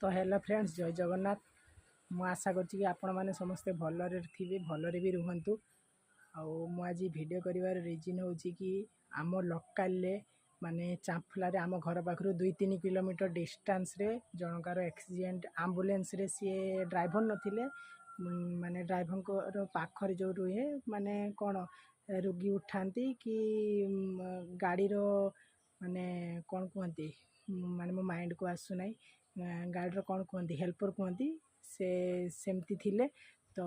तो hello friends, जय जगन्नाथ। मु आशा करछि कि आपण माने समस्ते भलरे थिबे, भलरे भी रुहंतु। आज वीडियो करिवार रीजन होछि कि आम लोकल ले माने चांफला रे आम घर पाखरु 2-3 किलोमीटर डिस्टेंस रे जनकार एक्सीडेंट एम्बुलेंस रे सी ड्राइवर नथिले, माने ड्राइवर को पाखर जो रुहे माने कोन रोगी उठाती कि गाड़ी रो माने कोन कहंती, माने मो माइंड को आसु नाही। गाड़ी रो कोन कहंती, हेल्पर कहंती, से सेमती थिले। तो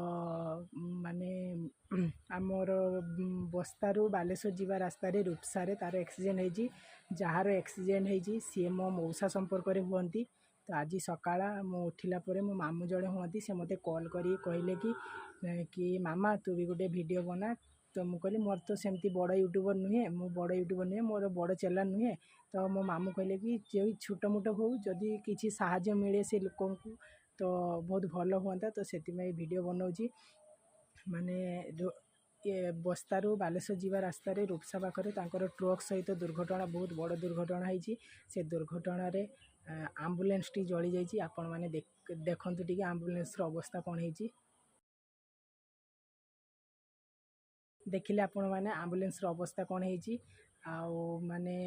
माने आमर बस्तारू बालेश्वर जीवा रास्ता रे रूपसा रे तार एक्सीडेंट होइजी। जार एक्सीडेंट होइजी सी मो मौसा संपर्क रे हुंती। तो आज सकाळा मु उठिला परे मो मामू जड़े हुंती, से मते कॉल करी कहले कि मामा तू भी गोटे वीडियो बना। तो मु कहली मोर तो सेमती बड़ यूट्यूबर नुहे, मु बड़ यूट्यूबर नुहे, मोर बड़ चैनल नुहे। तो मो मामू कहले कि जो छोट मोट हो जदि किसी साहाय्य मिले से लोक को तो बहुत भल हुआ। तो से वीडियो बनाऊँगी। माने ये बस्तारू बालेश्वर जीवा रास्ता रे रूपसा पाखरे तांकर ट्रक सहित दुर्घटना, बहुत बड़ दुर्घटना होइछि। से दुर्घटना रे एम्बुलेंस टी जली जाइछि। आपण माने देखंतु टिके एम्बुलेंस रो अवस्था कोन होइछि। देखिले आपण माने एम्बुलेंस रो अवस्था कोन होइछि। आउ माने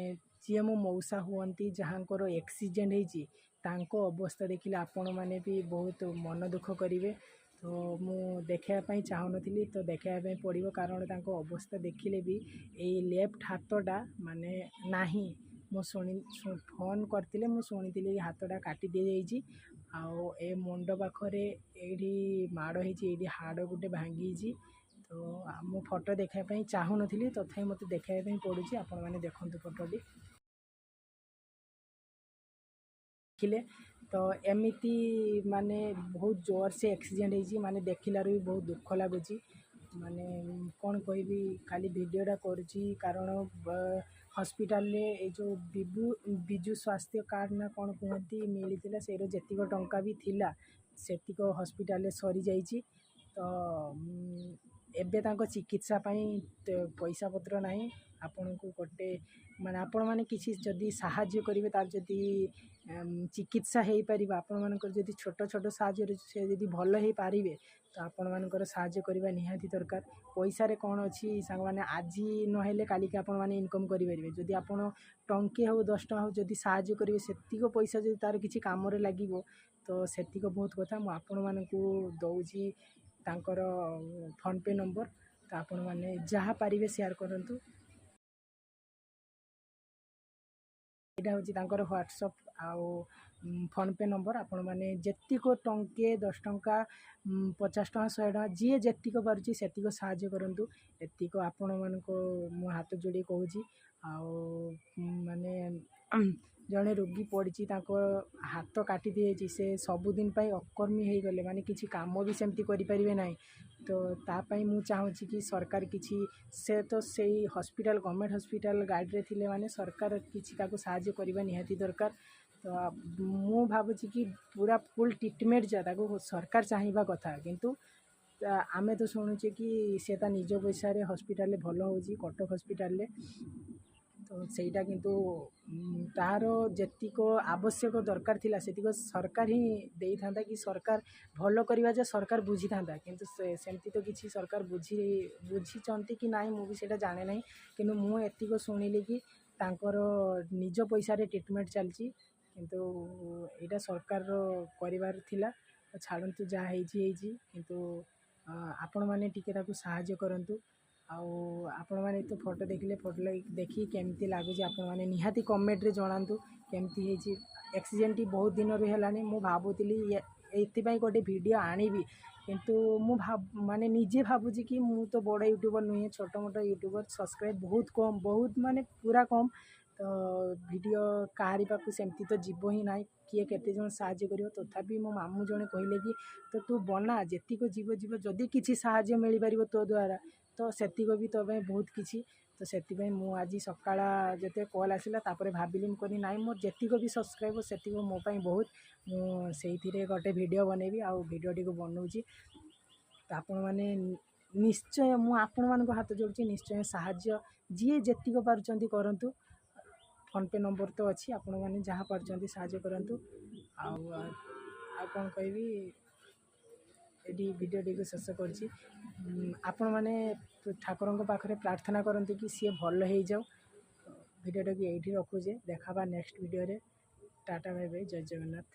जी मो मौसा हुंती जहाँकर एक्सीडेंट होइछि तांको अवस्था देखिले आपण माने भी बहुत मन दुख करिवे। तो मु देखापी चाहूनी, तो देखापी पड़ो, कारण तांको अवस्था देखिले भी यही लेफ्ट हाथटा माने नाही। मु फोन करते शुणी हाथटा काटी दी जाइए। आउ ए मुंड पाखरे एठी माड़ होइछि, एठी हाड़ गुटे भांगी। तो मु फोटो देखापी चाहूनी, तथापि मत देखापी पड़ुछि। आपण माने देखंतु फोटोटी देखिले। तो एमिती माने बहुत जोर से एक्सीडेंट होइछि, माने देखिलार भी बहुत दुख लगुच। माने कौन कहबी, खाली वीडियोटा करुछि कारण हॉस्पिटल ले ए जो विजु स्वास्थ्य कार्ड ना कौन कहती मिलता, से जेतिक टंका भी थिला सेतिक हॉस्पिटल ले सरी जाइछि। तो एबे तांको चिकित्सा पई पैसा पत्र नाही। आपन को गोटे माने आपण माने किसी जदि साहाय्य करिवे, तार जदि चिकित्सा हो पार, आपण मानकर जदि छोट छोट साहाय्य से जदि भल हो पारिबे, तो आपण मानकर साहाय्य करबा निहाती दरकार। पैसा रे कौन अच्छी सांग माने आज नहेले काली के आपण माने इनकम करि परिबे। जदि आपण टंके हो 10 टଙ୍କା हो जदि साहाय्य करिवे, सेतिक पैसा जदि तार किछि काम रे लागिवो, तो सेतिक बहुत कथा। मु आपण मानकू दउछि तांकर फोन पे नंबर। तो आपण माने जहाँ पारिबे शेयर करंतु। एटा होछि तांकर व्हाट्सएप आउ फोन पे नंबर। आपण माने जेतिक टंके 10 टଙ୍କା 50 टଙ୍କା 100 टଙ୍କା जी जेतिक पारुछि सेतिक साहाय्य करंतु। एतिक आपण मानको मु हाथ जोड़ी कहूछि। आउ माने जड़े रोगी पड़ी हाथ काटी दी, से सबुदिन अकर्मी हो गले, माने किसी काम भी सेमती करें ना। तो तापाई मु चाहूँगी कि सरकार किसी से तो से हॉस्पिटल गवर्नमेंट हॉस्पिटल गाइड रे थिले माने सरकार किसी ताको साहाय्य करबा निहाती दरकार। तो मु भावुची कि पूरा फुल ट्रीटमेंट जाता सरकार चाहिए कथा, किंतु आमे तो शुणुचे कि से निज पैसा रे हॉस्पिटल भल हो कटक हॉस्पिटल। तो सेटा किंतु तार जेतिक आवश्यक दरकार थिला सेतिक सरकार ही देई थांदा, कि सरकार भल करवा जे सरकार बुझी थांदा। किंतु सेमती तो किसी सरकार बुझी चंती कि नाही, मु भी सेटा जाने नहीं। किंतु मु एतिक शुणिली कि तांकर निज पैसा रे ट्रीटमेंट चलची, किंतु एटा सरकार रो परिवार थिला। तो छाड़ंतु जा हेजी, किंतु आपण माने टिके ताकू सहाय्य करंतु। आपण माने तो फोटो देखिले, फोटो देखी केमती लागुची आपण माने निहाती कमेंट रे जणांतु केमती हेजी। एक्सीडेंट बहुत दिन रे हेलानी, मु भाबुतिली एथिपाई गोटे वीडियो आनिबी, किंतु मु माने निजे भाबुची कि मु तो बड़ यूट्यूबर नुहे, छोट मोट यूट्यूबर, सब्सक्राइब बहुत कम, बहुत माने पूरा कम। तो वीडियो काहारी पाखु सेमती तो जीव ही ना, किए केते जन साहाय्य करियो। तथापि मो मामू जने कहले कि तो तू बना, जेतिक जीव जदि किछि साहाय्य मिल पारिबो तो द्वारा, तो सेतिक भी तो बहुत किछि। तो सेतिपई मु आज सकाळा जते कॉल आसिला तापरे भाबिली मु करी नाइ, मोर जेतिक भी सब्सक्राइबर सेतिक मो पई बहुत। मु सेइथिरे गोटे वीडियो बनेबी, आ वीडियोटी को बनौछि। तो आपण माने निश्चय मु आपण मानको हाथ जोड़छि, निश्चय साहाय्य जी जेतिक पारुचंती करंतु। फोन पे नंबर तो अच्छी, आपण माने जहाँ पारुचंती साहाय्य करंतु। आ ଆଉ କ'ଣ କହିବି, ଏଠି ଭିଡ଼ିଓଟିକୁ ଶେଷ କରୁଛି। ଆପଣମାନେ ଠାକୁରଙ୍କ ପାଖରେ ପ୍ରାର୍ଥନା କରନ୍ତି କି ସିଏ ଭଲ ହେଇଯାଉ। ଭିଡ଼ିଓଟାକୁ ଏଇଠି ରଖୁଛେ, ଦେଖାବା ନେକ୍ସଟ ଭିଡ଼ିଓରେ। ଟାଟା ବାଇ ବାଇ, ଜୟ ଜଗନ୍ନାଥ।